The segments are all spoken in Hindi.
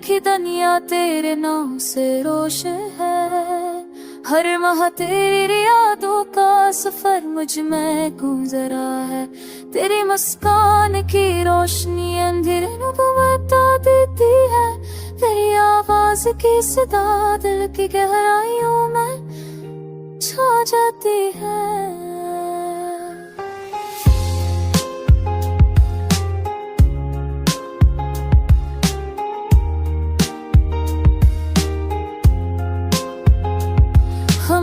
देखी दुनिया तेरे नाम से रोशन है। हर माह तेरी यादों का सफर मुझ में गुजर रहा है। तेरी मुस्कान की रोशनी अंधेरे को बता देती है। तेरी आवाज की सदा दिल की गहराइयों में छा जाती है।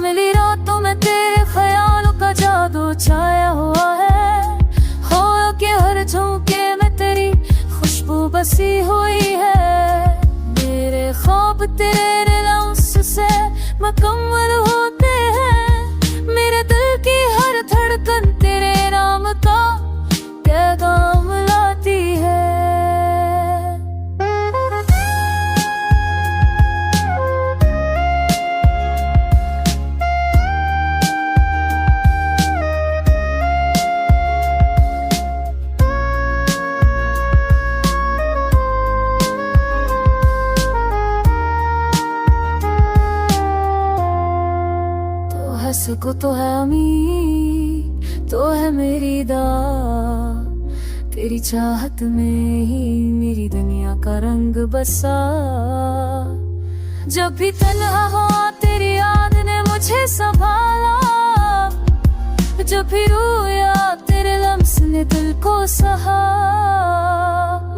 मिली रातों में तेरे ख्यालों का जादू छाया हुआ है। हो के हर झोंके में तेरी खुशबू बसी हुई है। मेरे ख्वाब तेरे लम्स से मुकम्मल होते हैं। मेरे दिल की हर धड़कन तेरे नाम का पैगाम लाती है। सको तो है अमीर, तो है मेरी दात। तेरी चाहत में ही मेरी दुनिया का रंग बसा। जब भी तन्हा हुआ तेरी याद ने मुझे संभाला। जब भी रोया तेरे लम्स ने दिल को सहा।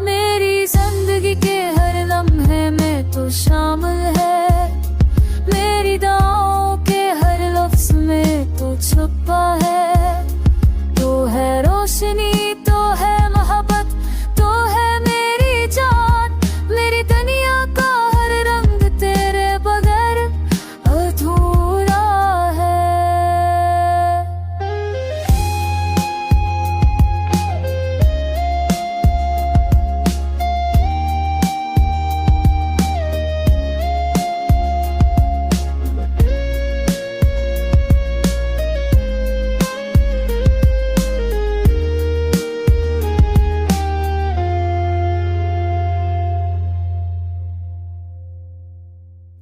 मेरी जिंदगी के हर लम्हे में तो शामिल है। मेरी दुआओं के हर लफ्ज में तो छुपा है। तो है रोशनी, तो है मोहब्बत, तो है मेरी जान। मेरी दुनिया का हर रंग तेरे बगैर अधूरा है।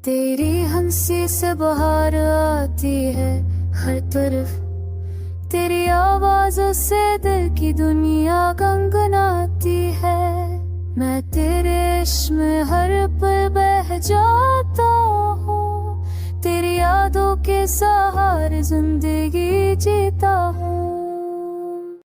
तेरी हंसी से बाहर आती है हर तरफ। तेरी आवाज़ों से दिल की दुनिया गनगनाती है। मैं तेरे इश्क में हर पल बह जाता हूँ। तेरी यादों के सहारे जिंदगी जीता हूँ।